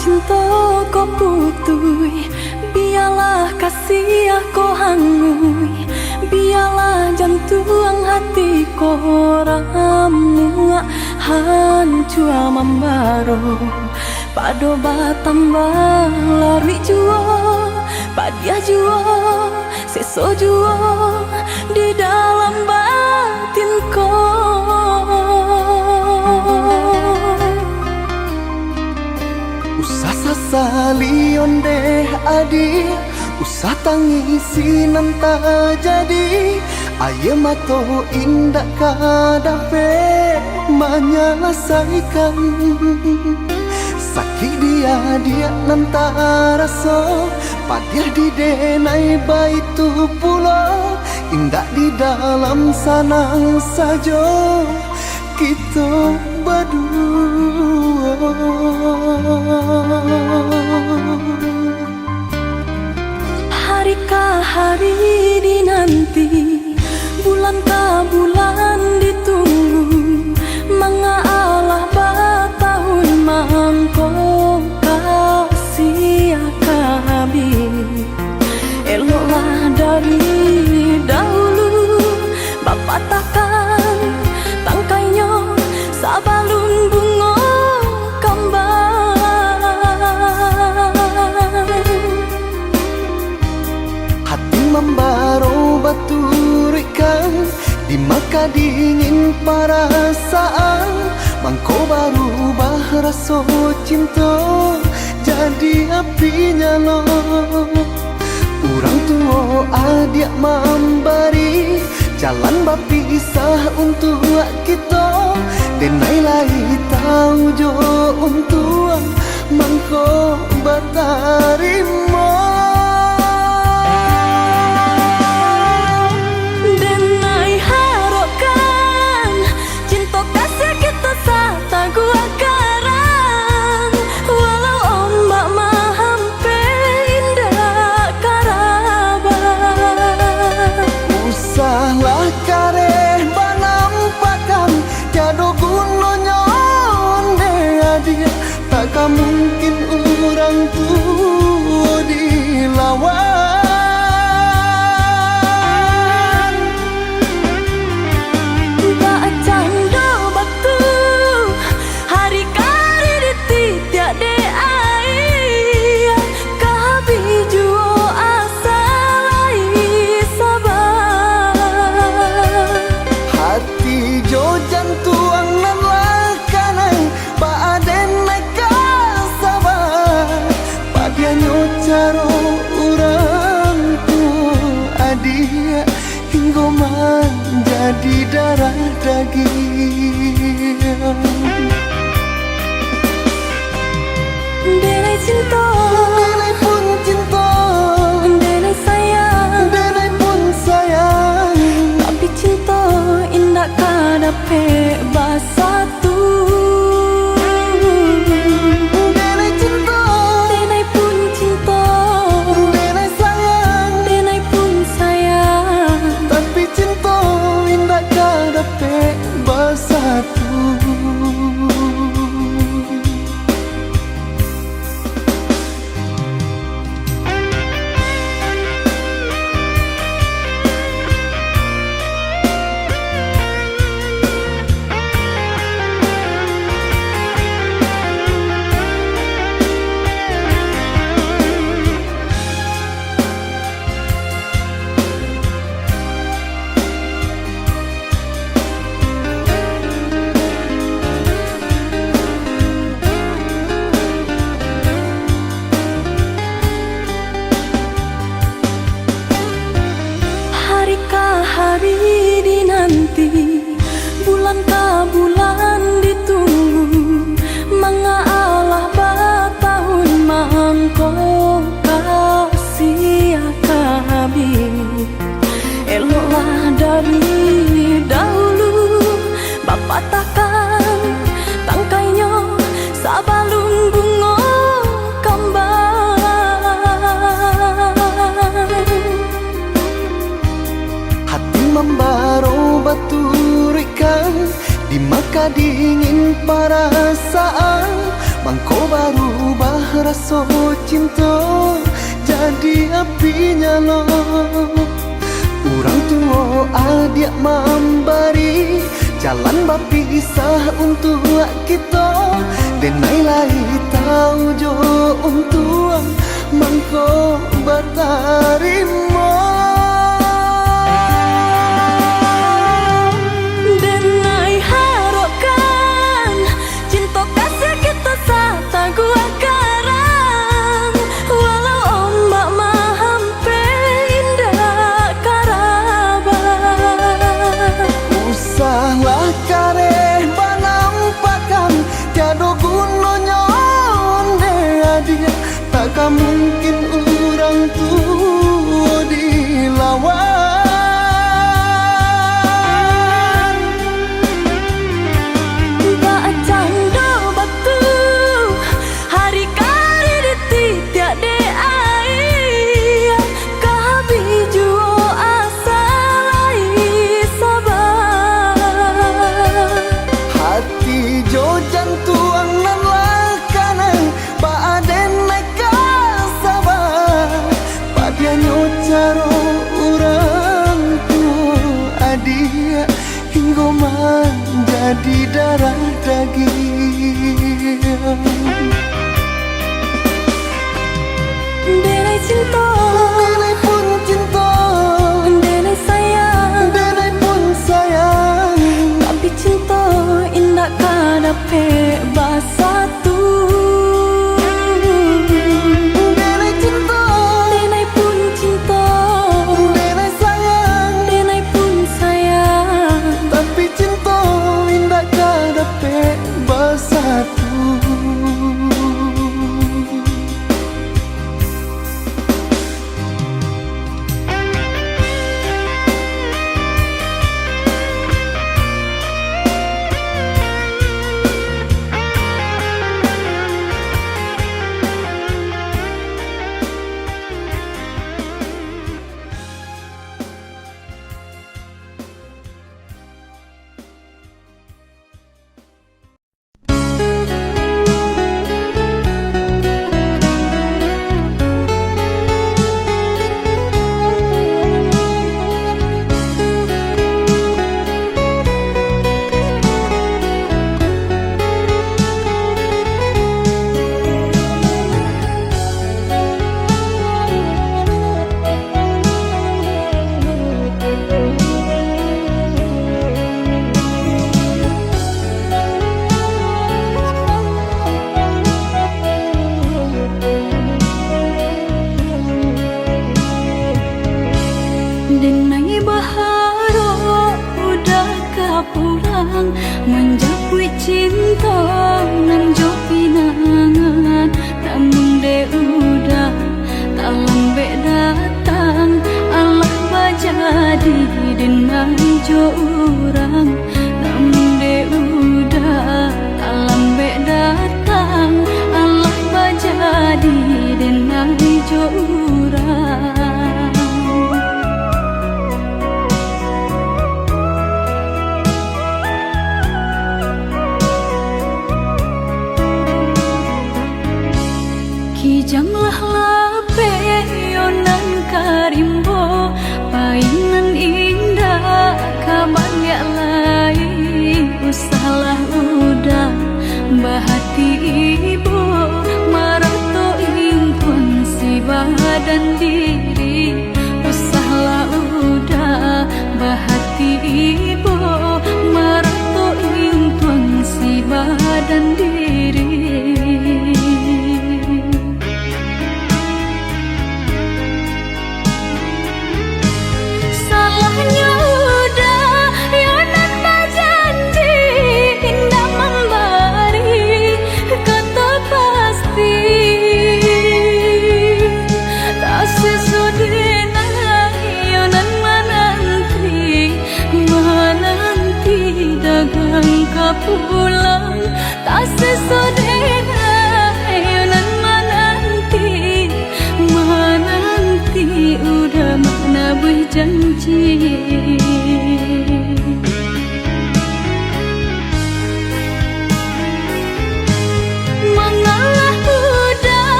Cinta ko putui, biarlah kasih ko hangui, biarlah jantung hati ko ramu hancur membaro. Pado batambah lari juo, padia juo, seso juo di dalam batin ko. Salion deh adi, usah tangisi nanta jadi. Aye mato indah kadape menyelesaikan. Sakit dia nanta rasa, padiah di denai baitu pulau. Indah di dalam sanang saja kita berdua. Hari ke hari dinanti, bulan ke bulan ditunggu. Mengalah batahun mangkok kasih kami. Eloklah dari dahulu, Bapak takkan tangkainya sabalun bunga membaro baturikan di maka dingin perasaan. Mangko baru rasa cinta jadi api nyala. Orang tua adik memberi jalan berpisah untuk kita. Denai lagi tahu jo untuk mangko batarimo. Takkan mungkin orang tua dilawan. Bacanda batu hari kari ditidak de ai. Kabi juo asal sabar. Hati jo jantung nan lakanai baaden caro orang tua adik hingga menjadi darah daging. Denai cinta, denai pun cinta, denai sayang, denai pun sayang. Tapi cinta indah kadape basatu. Satu kadingin perasaan Bangko baru rasa cinta jadi api nyala. Orang tua adik memberi jalan berpisah untuk kita. Denai lai tahu jo untuk mangko bertarimo. Denai harapkan cinta kasih kita sata gua karang. Walau ombak mahampe indah karabat. Usahlah kareh banampakan tiada gunanya onde adia. Takkan mungkin orang tua dilawan. Tak canda batu hari kari dititik de air. Kahabi juo asa lai sabar. Hati jo jantuang nan lakanan baaden naik sabar. Padianyo caro orang tua adia hingga menjadi darah daging. Denai cinta, Denai pun cinta, denai sayang, denai pun sayang. tapi cinta indah kadape basatu. Denai cinta, Denai pun cinta, denai sayang. denai pun sayang. Tapi cinta indah kadape bersatu.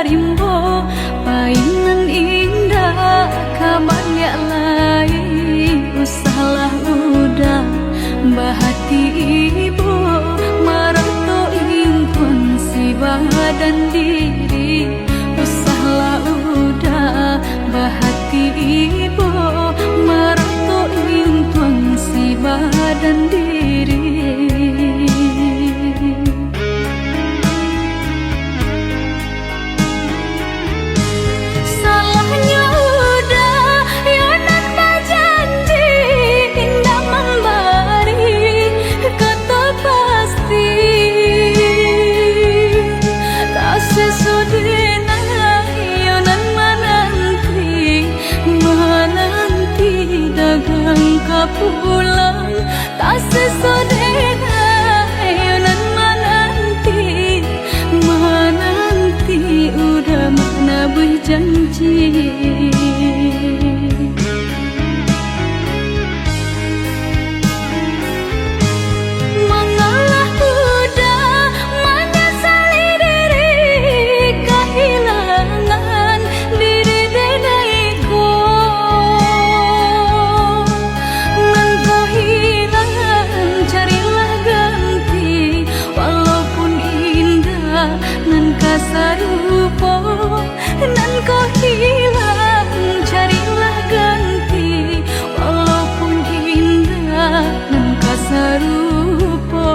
rimbo Painan indah kabanyak lain Usahlah udah bahati ibu Marato impun si badan diri Usahlah udah bahati ibu Marato impun si badan diri pulang tak sesodena ayonan menanti udah mana berjanji mengalah udah menyesali diri kehilangan diri denaiku sarupo nan kau hilang carilah ganti walaupun indah nan kau sarupo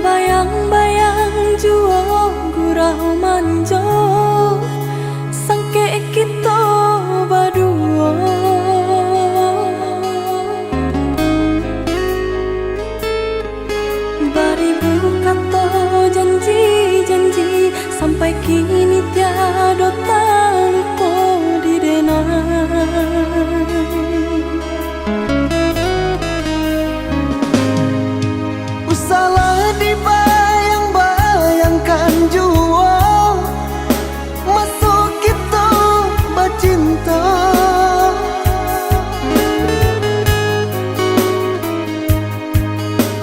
bayang-bayang jua gurau manjo sangke kita berdua. Baribu kata janji-janji sampai kini tiada lupa di denai. Salah dibayang-bayangkan jua masuk kita bercinta.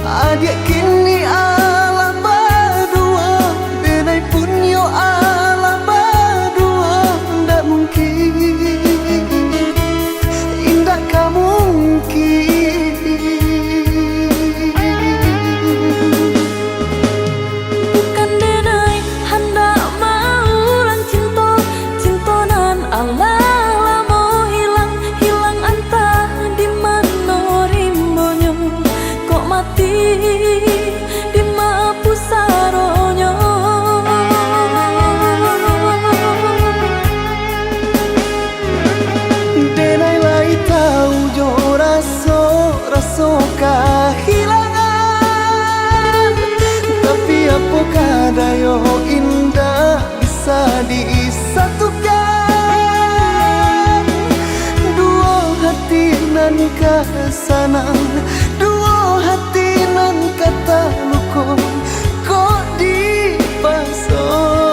Adik kini ala berdua, benai pun yo ala berdua. Ndak mungkin, indah kamu mungkin. Kehilangan, tapi apakah dayo indah bisa disatukan. Dua hati nan kesanang, dua hati nan kata luko kok dipasang.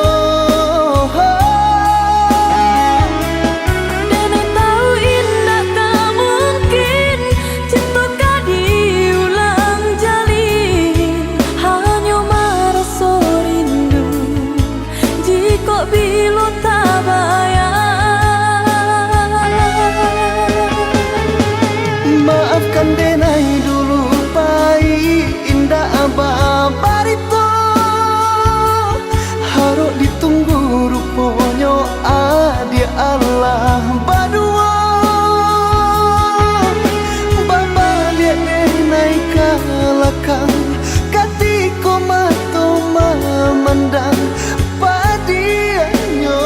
Maafkan denai dulu pai indah abar itu harus ditunggu rupanya adia Allah berdua. Baba lihat denai kalakang katiko mato memandang padianyo.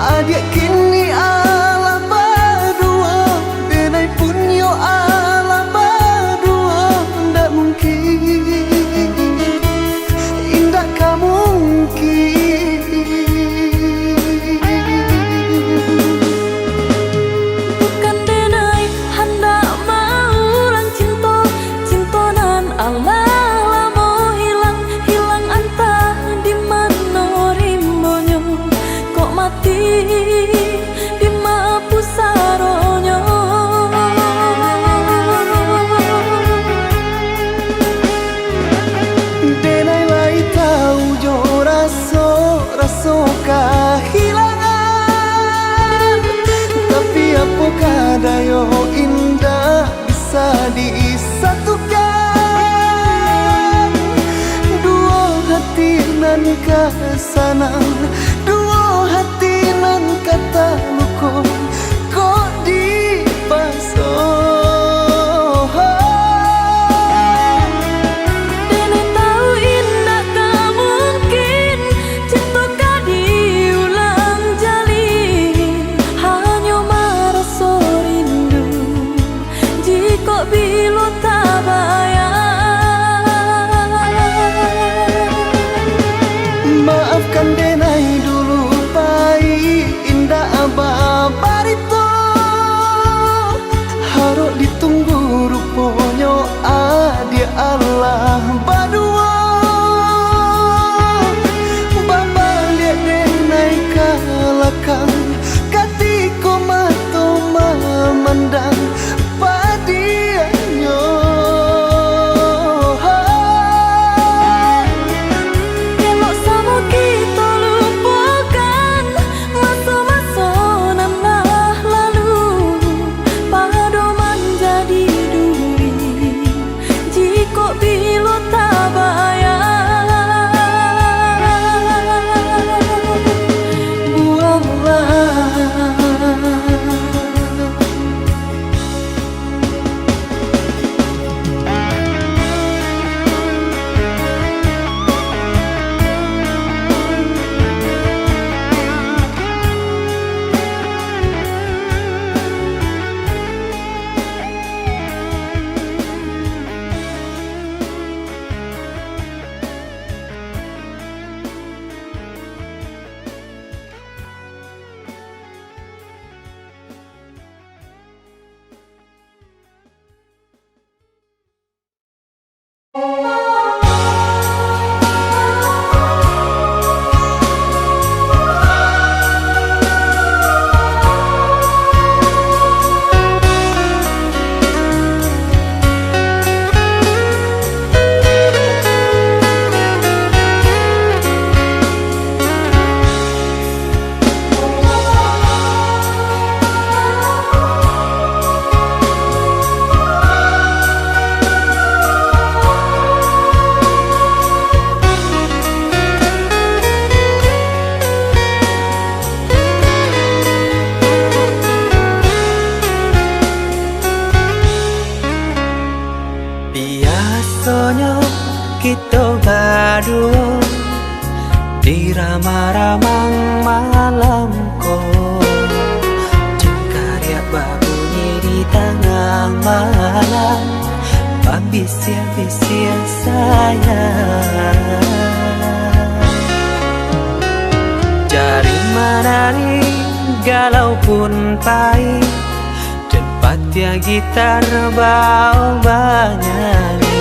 Adik kini ala berdua, benai pun yo ala berdua. Ndak mungkin, indah kamu mungkin. Bukan denai hendak mau lang cinta, cinta nan Allah mau hilang antah di mana rimbonya kok mati. Kehilangan, tapi apakah dayo indah bisa disatukan. ke sana. Dua hati nan kata luko kok dipasang. Maafkan denai dulu pai indah abah barito. Harap ditunggu rupanya dia Allah badua. Bapa lihat denai kalakang katiko mato memandang padianyo. Kita berdua di ramang-ramang malam ko, cengkarya berbunyi di tengah malam, babisia-bisia sayang. Jari menari galau pun pahit, cepat ya gitar bau banyak.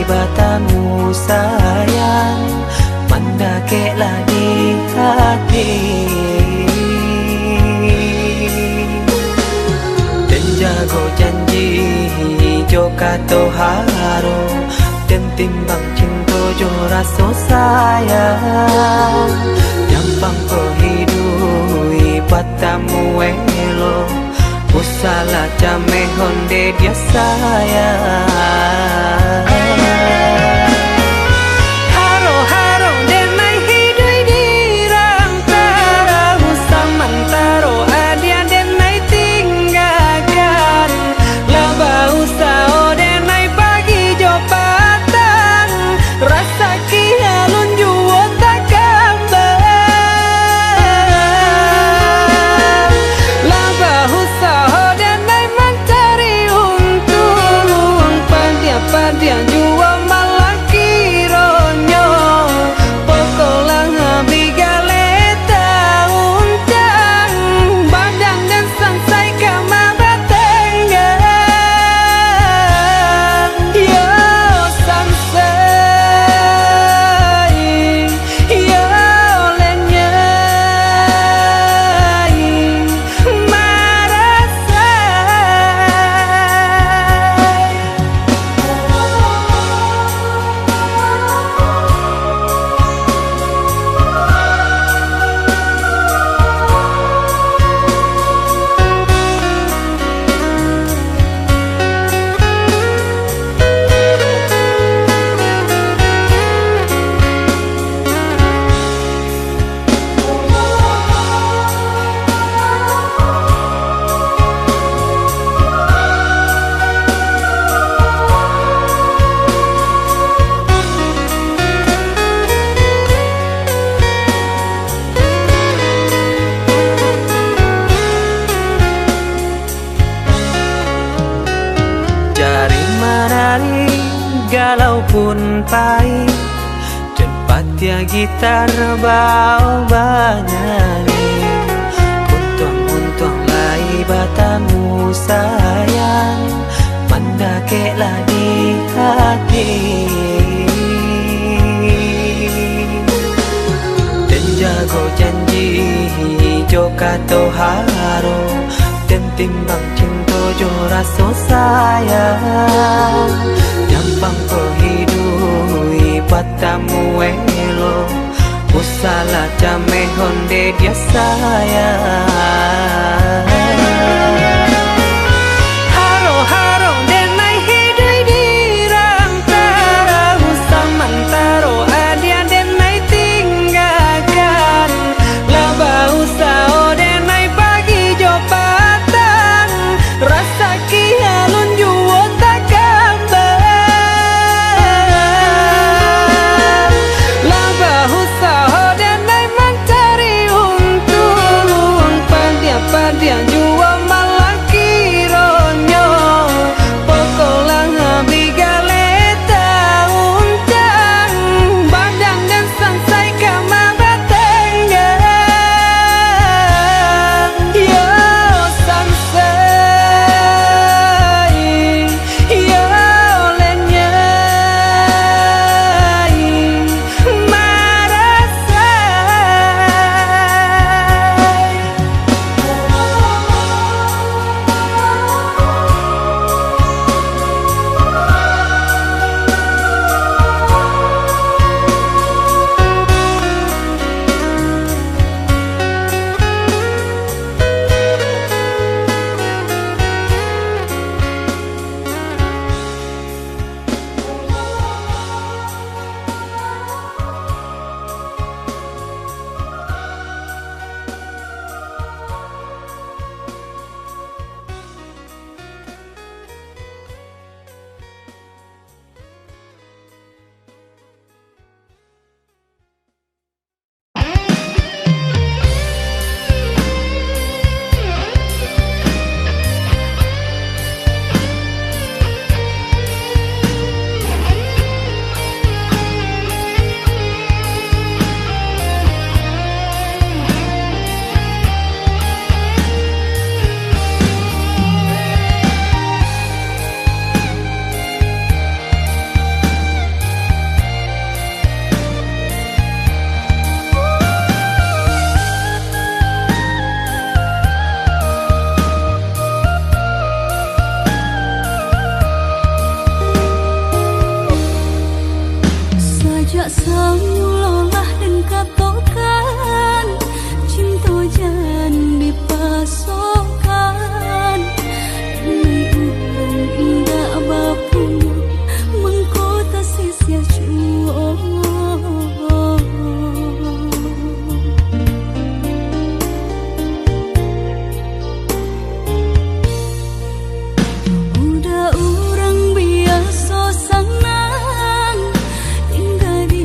Batamu sayang mendakeklah di hati. Dan jago janji joka to haro, dan timbang cinta jo rasa sayang. Nyampang ko hidui batamu elo, usala jame honde dia sayang. Haro-haro denai hidui dirantara samantaro adia denai tinggalkan. Laba usao denai pagi jopatan, rasa kialun juo tak kabar. Laba usao denai mencari untung, pagi menari, galau pun pahit, dan patia gitar bau banyari. Untung lai batamu sayang, mendakeklah di hati. Dan jago janji joka toharo, dan timbang cinta jo raso sayang. Nyampang perhidui batamu elo, usala jame honde dia sayang. Haro haro denai hidui dirang tara, usang mantaro adia denai tinggalkan. Laba usao denai pagi jopatan, rasa kialun juo tak gambar. Laba usao denai mencari untung, padia juo malah kironyo. Pokolang habi galeta uncang, badang dan sansai kamar tengah. Yo sansai, yo lenyai, marasai. Sejak semulalah dan katakan, cinta jangan dipasokkan. Demi untung indah bapunya, mengkota sia jua. Udah orang biasa senang tinggal di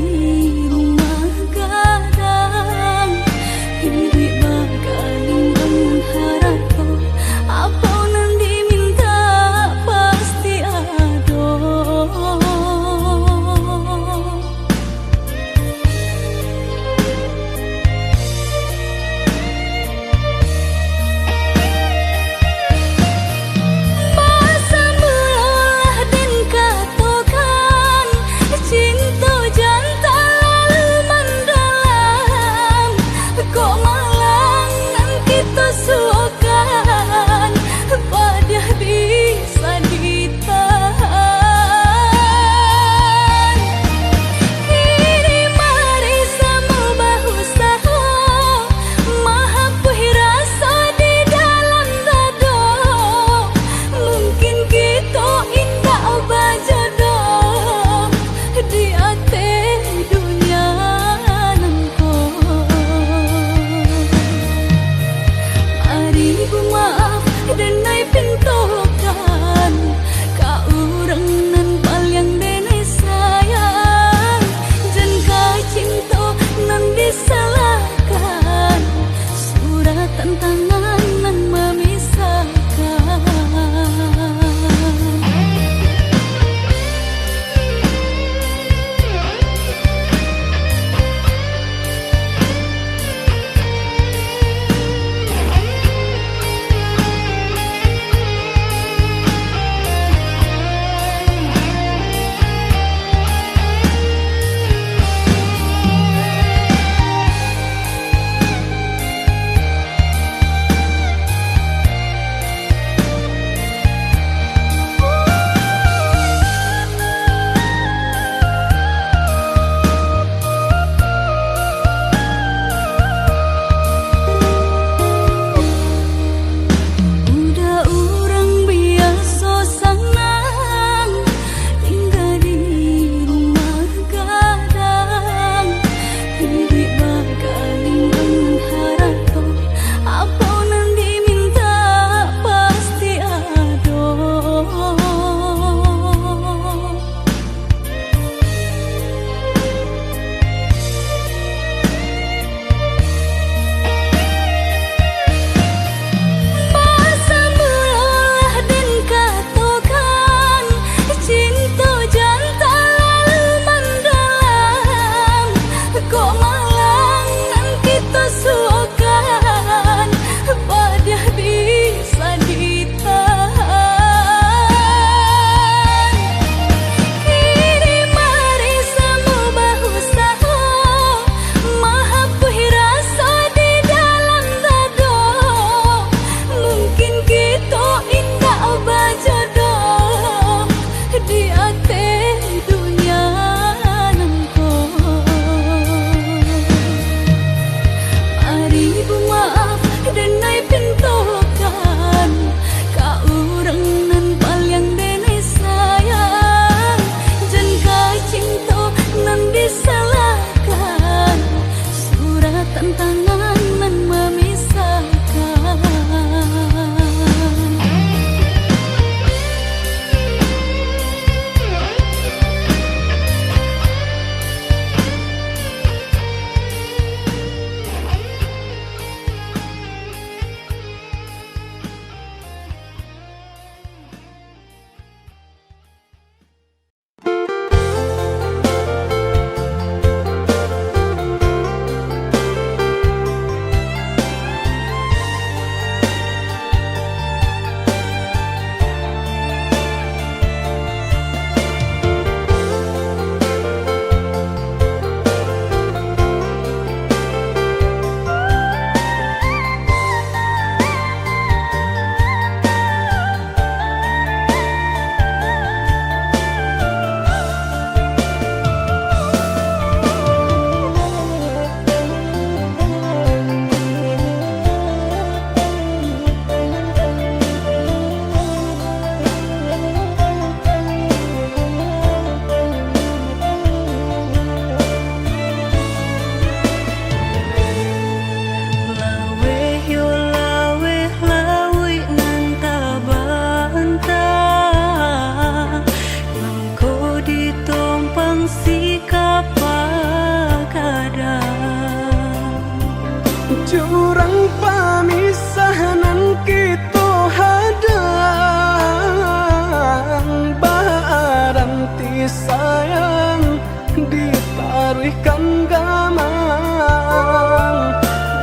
sayang ditaruhkan gamang,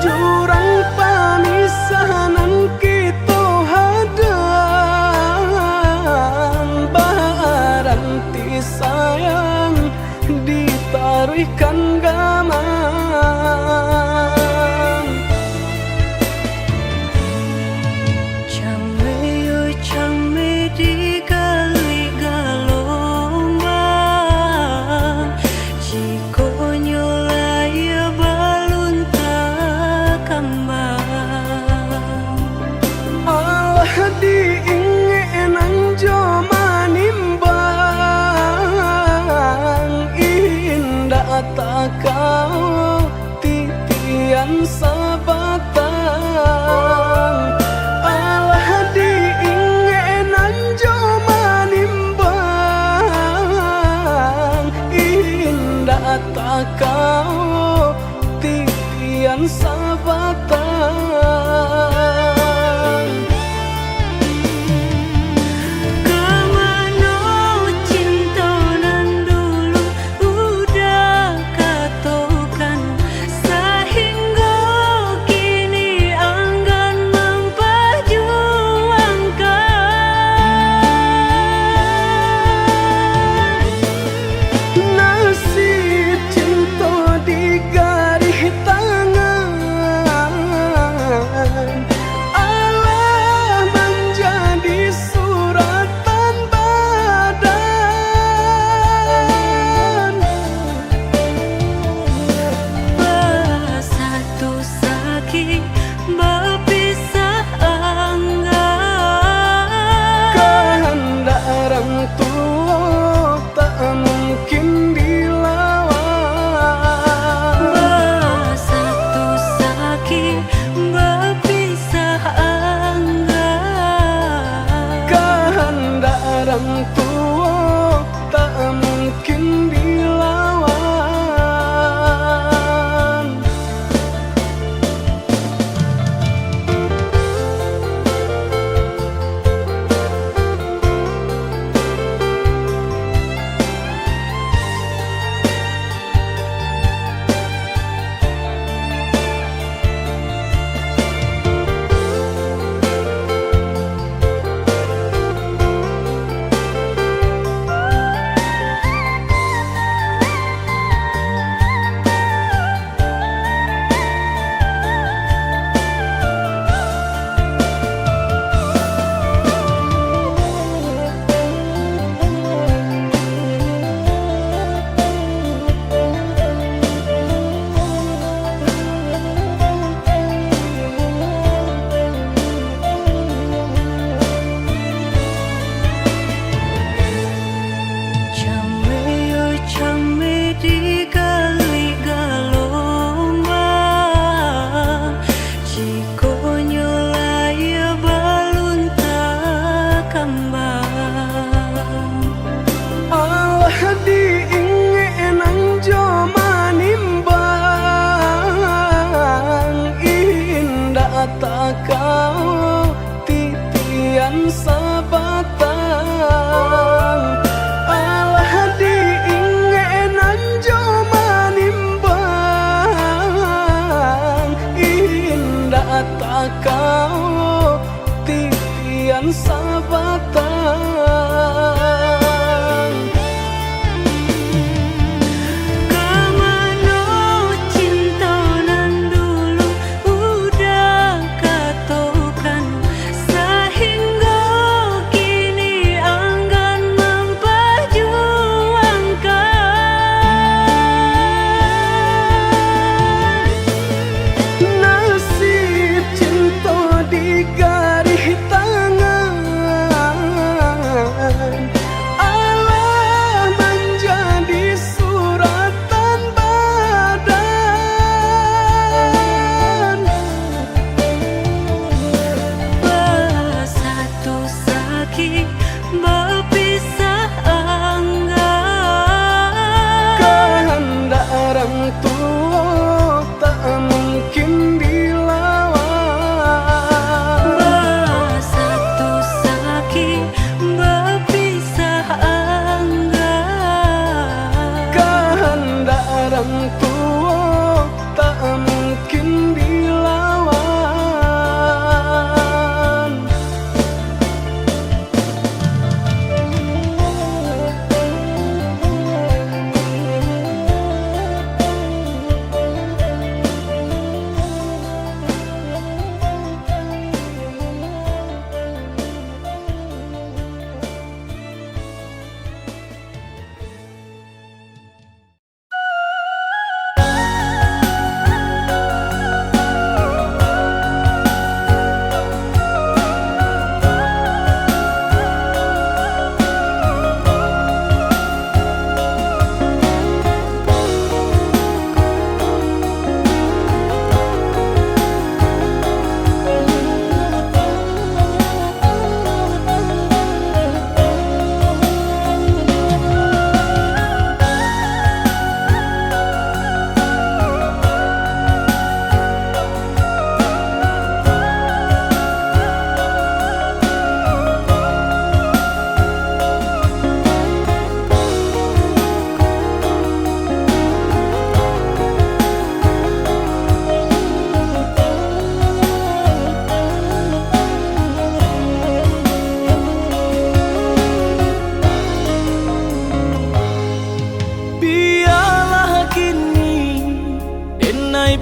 jurang pamisahan kita hadang, baranti sayang ditaruhkan gamang. Chame di gali galombang, jiko nyolaya balun takambang. Allah diingin jo manimbang, indah takkan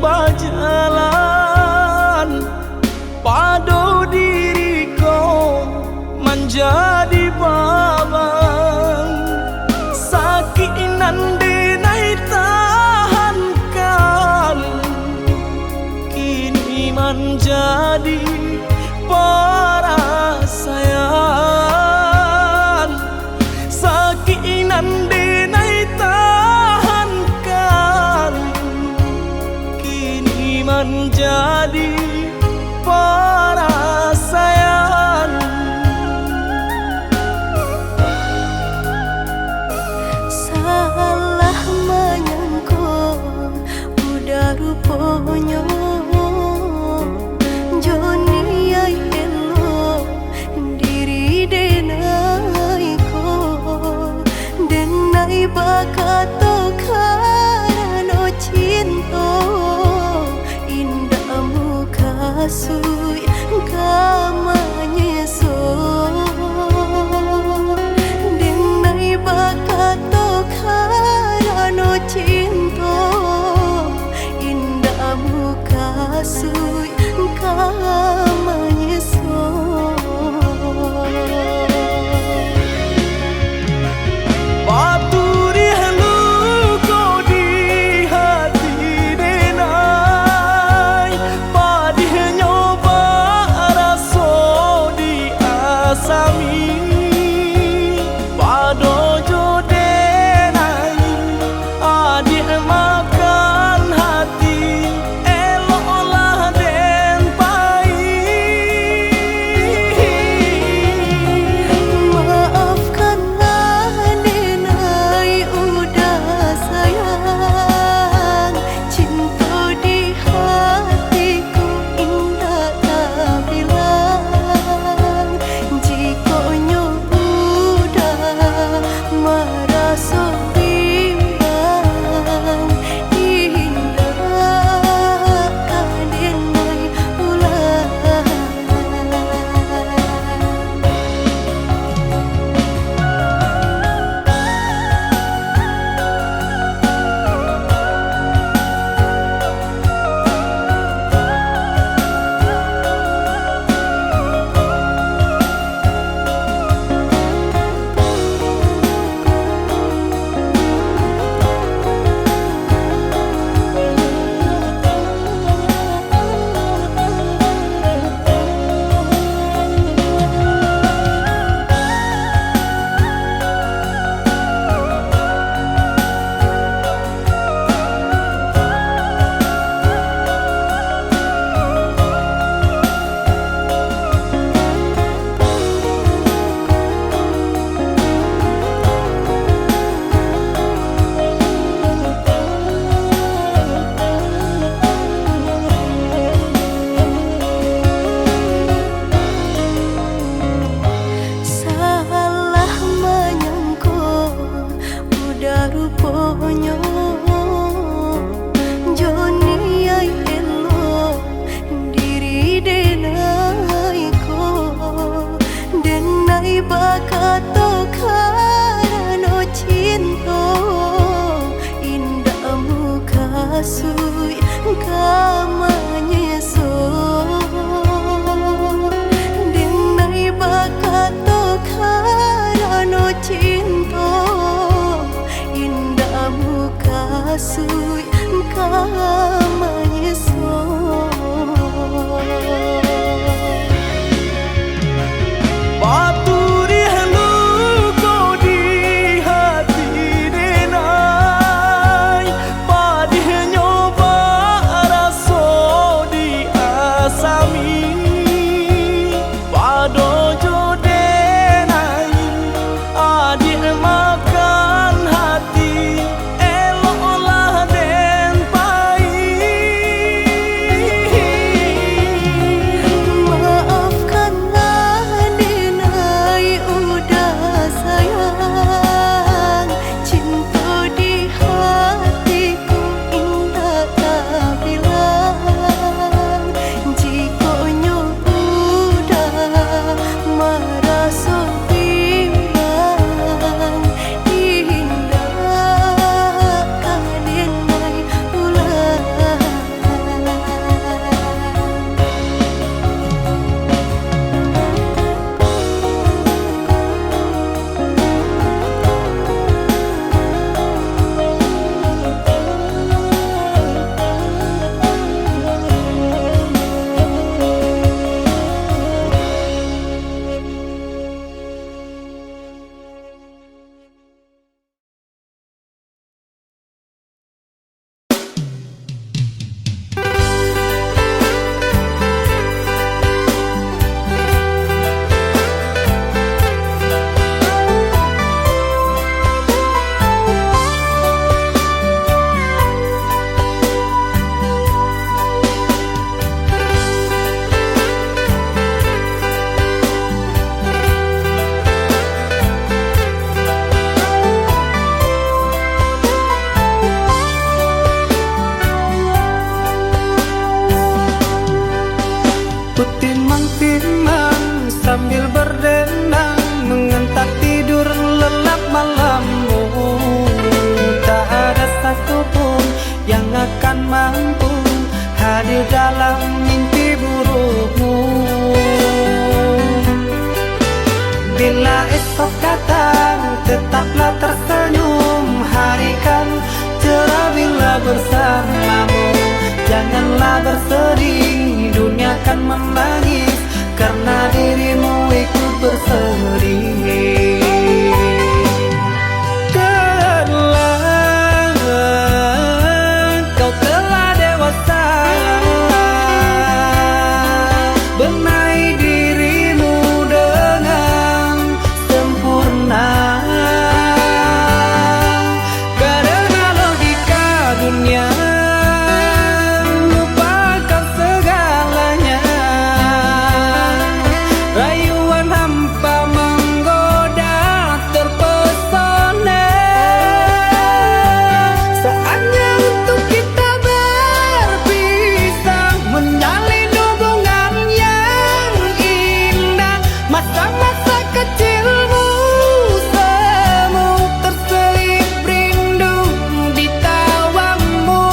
berjalan pado diriku menjadi babang sakit nande nai tahankan kini menjadi perasaan sakit nande nai tahankan kini menjadi perasaan. Salah menyangka udah rupanya Joni ay elo diri denai ko denai bakato karano cinta indah muka sui kamanya so denai bakato karano cinta indah muka sui kamanya so Paturi haluko di hati denai padih nyoba raso di asami pado jodenai adik makan hati eloklah den pai. Maafkanlah denai udah sayang cinta di hatiku indah tak bilang jika udah merasa bimbang indah denai ulang. Salah menyangka udah rupanya Joni ay elo diri denai ko denai bakato karano cinta indah muka sui kamanya so denai bakato karano cinta indah muka sui kamanya so Paturi haluko di hati denai padih nyoba raso di asami pado jodenai adik makan hati eloklah den pai. satupun yang akan mampu hadir dalam mimpi burukmu. Bila esok datang, tetaplah tersenyum. Hari kan cerah bila bersamamu. Janganlah bersedih, dunia kan menangis karena dirimu ikut bersedih. Kau telah dewasa, benahi dirimu dengan sempurna. Karena logika dunia lupakan segalanya. Rayuan hampa menggoda terpesona. Saatnya untuk kita berpisah, menjalin hubungan yang indah. Masa-masa kecilmu semu terselip rindu di tawamu.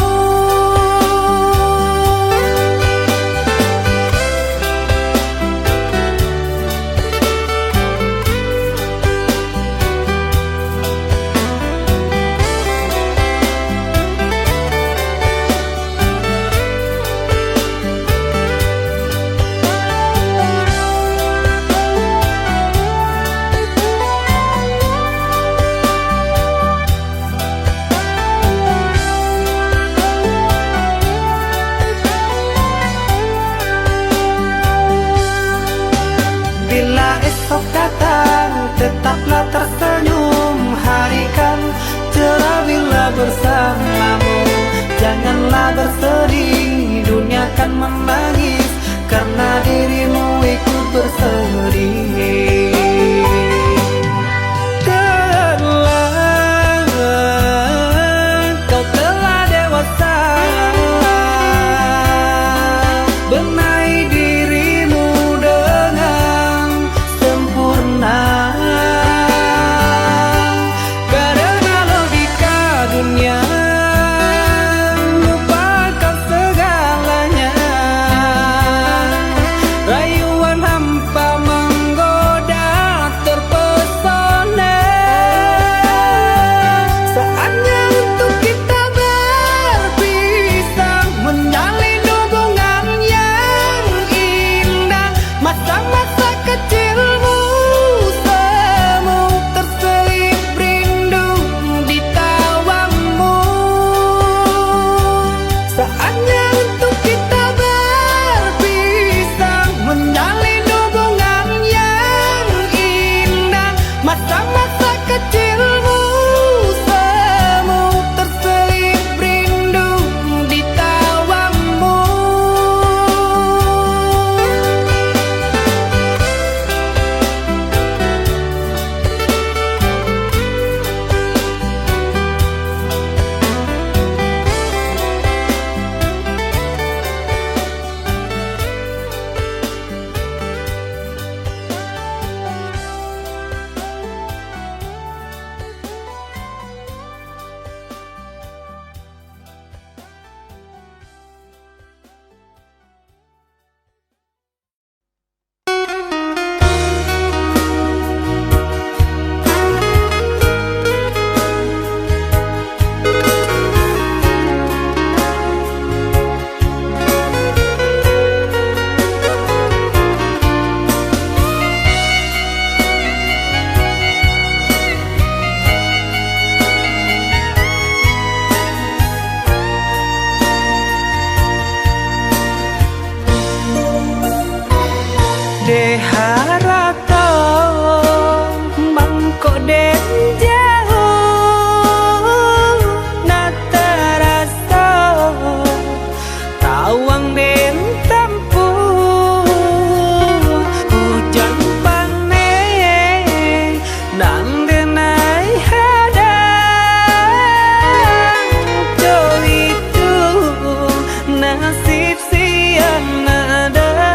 Bila esok datang, tetaplah tersenyum. Hari kan cerah bila bersamamu. Janganlah bersedih, dunia kan menangis karena dirimu ikut bersedih. Kau telah dewasa, benahi dirimu dengan sempurna. Karena logika dunia lupakan segalanya. Rayuan hampa menggoda terpesona. Saatnya untuk kita berpisah, menjalin hubungan yang indah. Masa-masa kecilmu semu terselip rindu di tawamu. Saatnya untuk kita berpisah, menjalin hubungan yang indah. Masa-masa kecilmu semu terselip rindu di tawamu. Deharato mangko den jauh na terasa tawang den tampu hujan pane nan denai hadang jo itu nasib siang nadaga.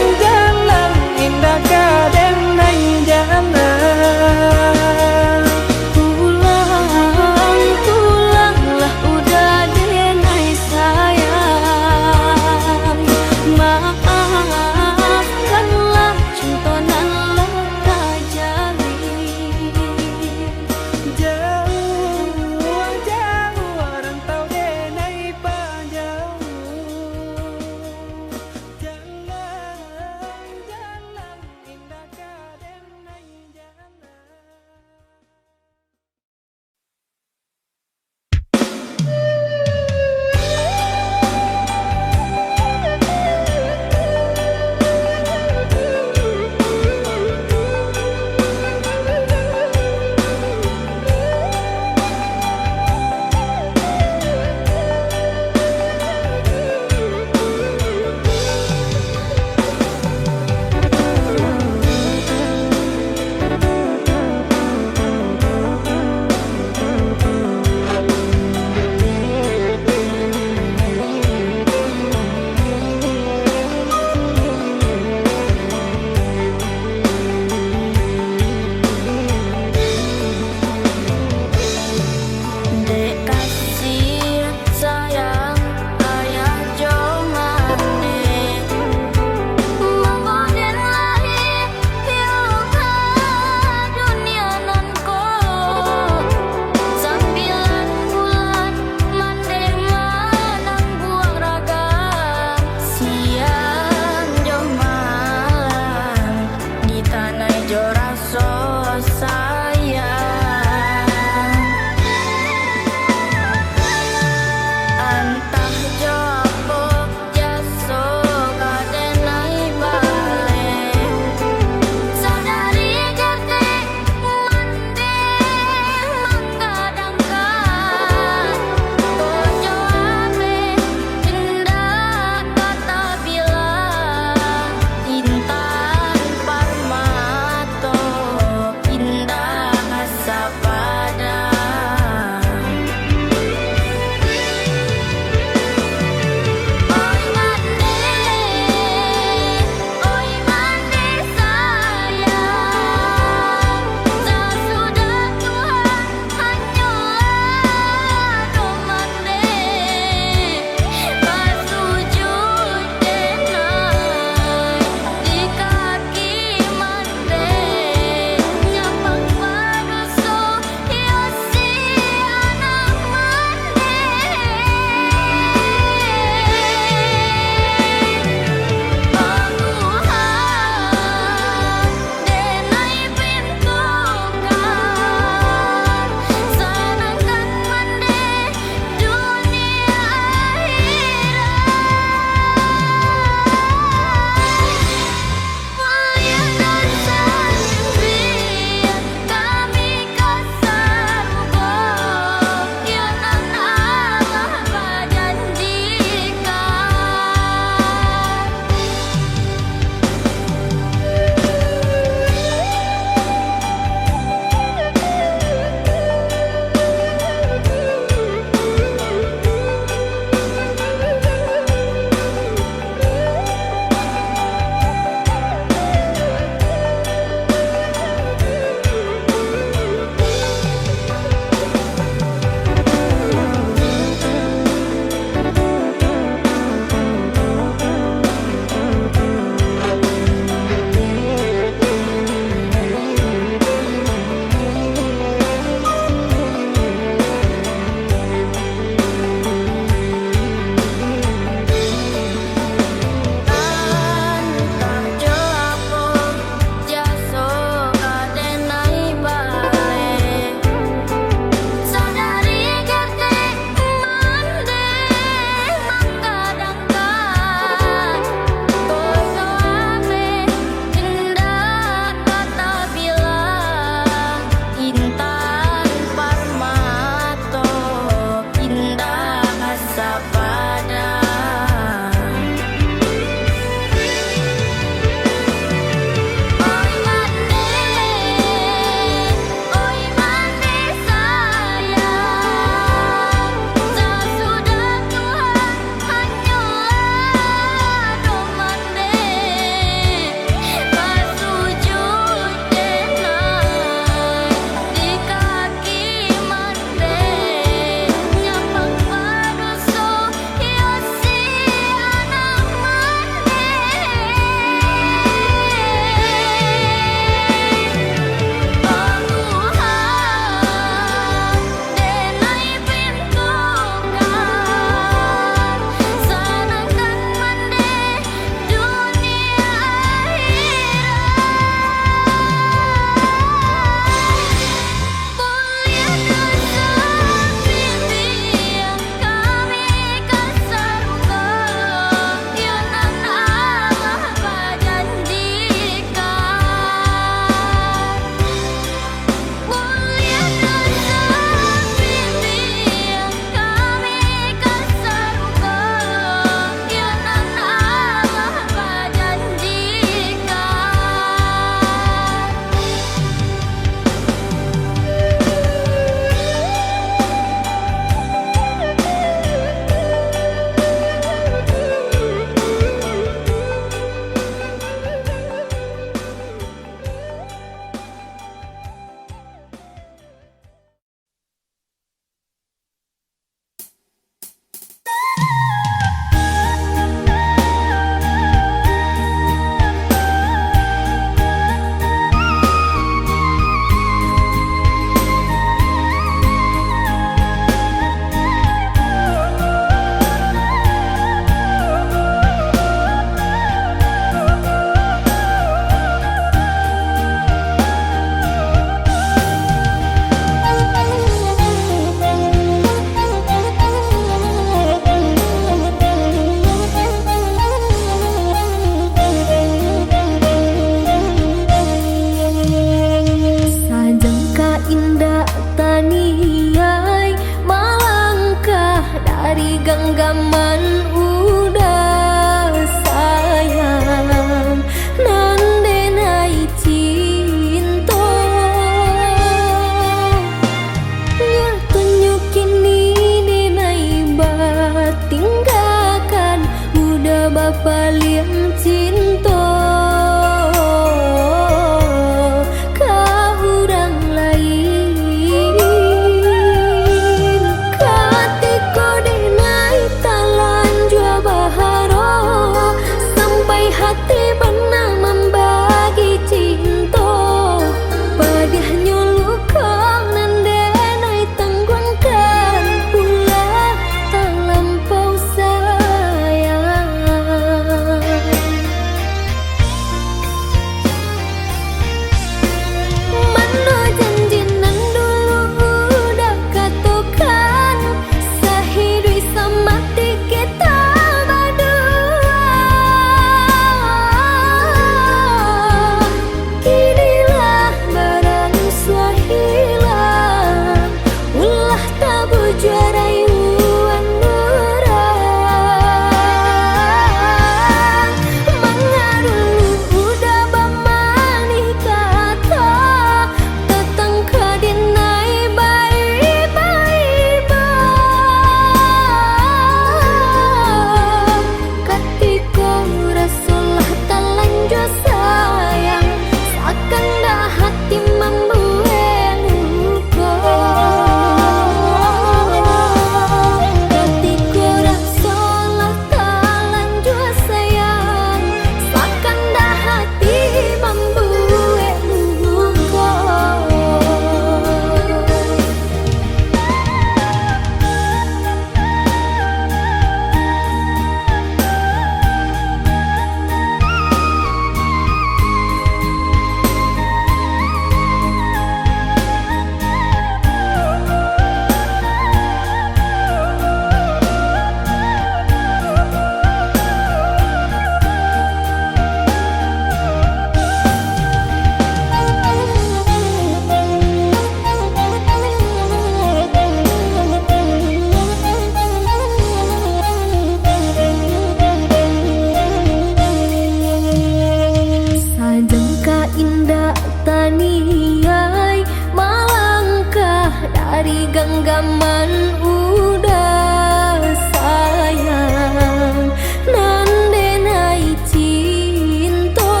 dari genggaman udah sayang nandenai cinta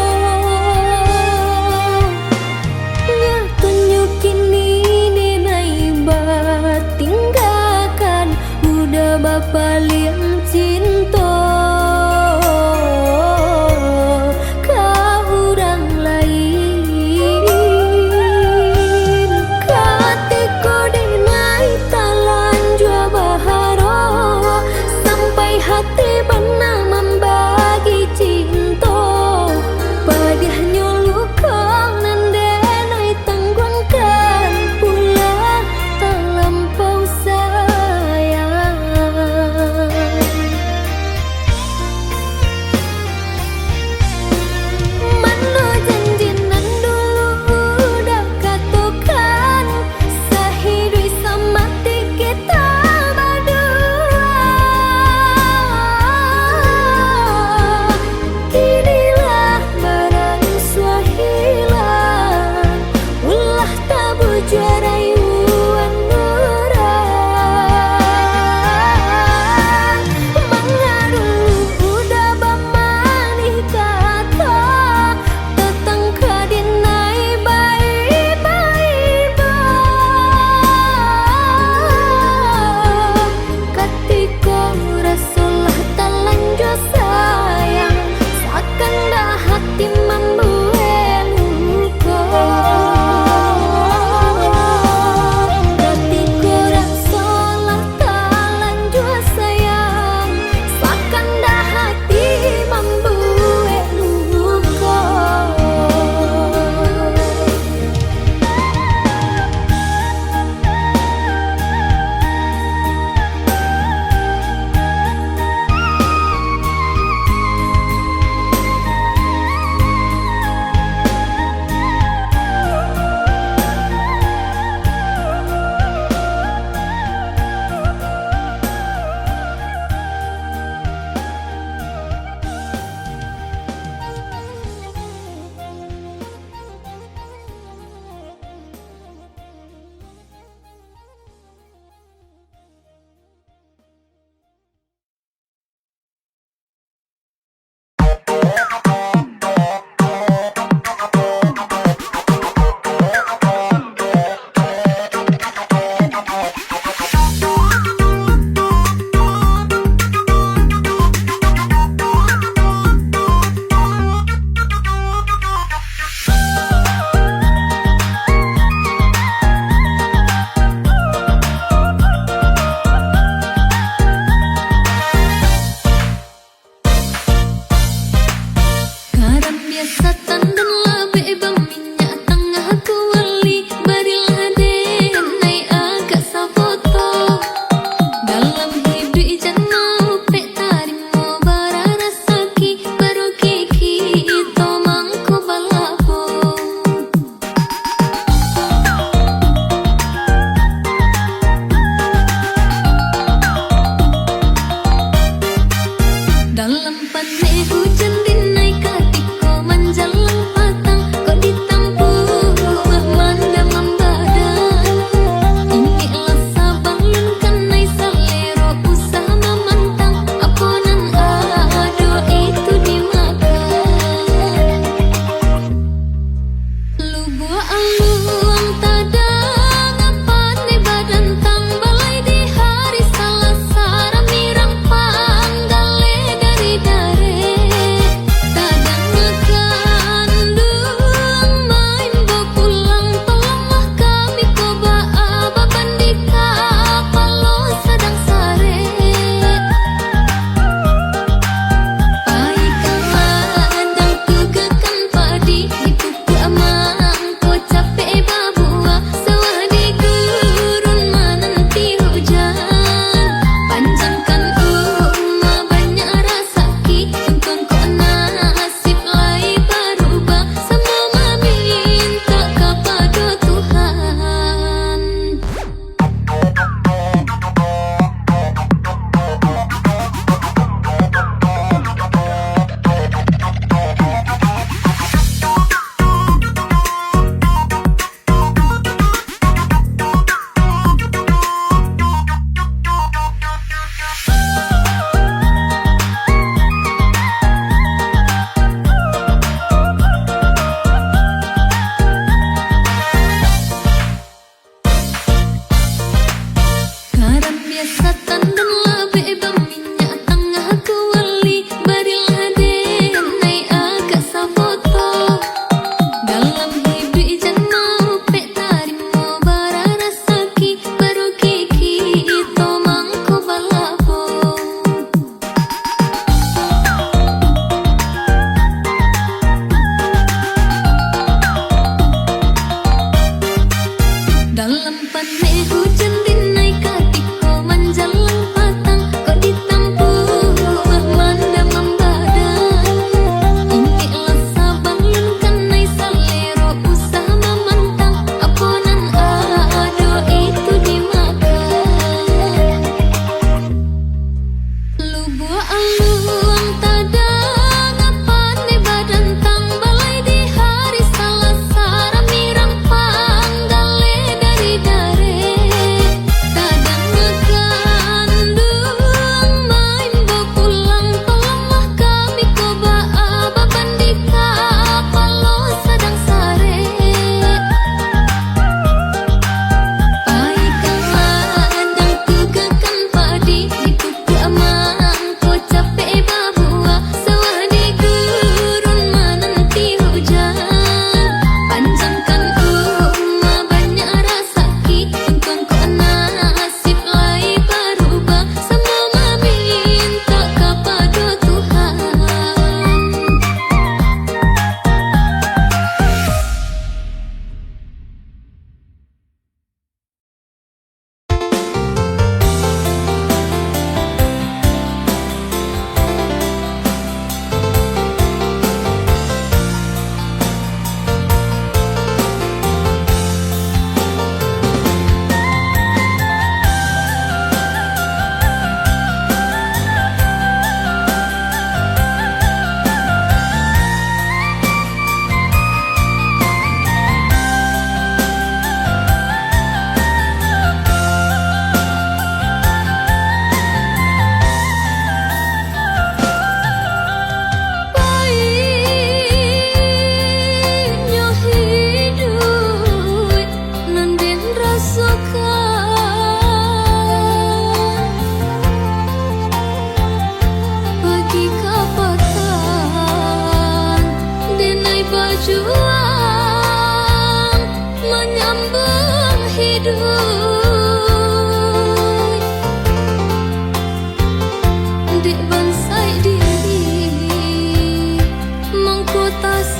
nya tunjukin ini denai tinggalkan udah bapak liang cinta Hãy subscribe cho kênh Ghiền Mì Gõ để không bỏ lỡ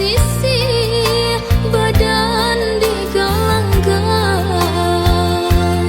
Sisi badan digalang-galang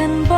yen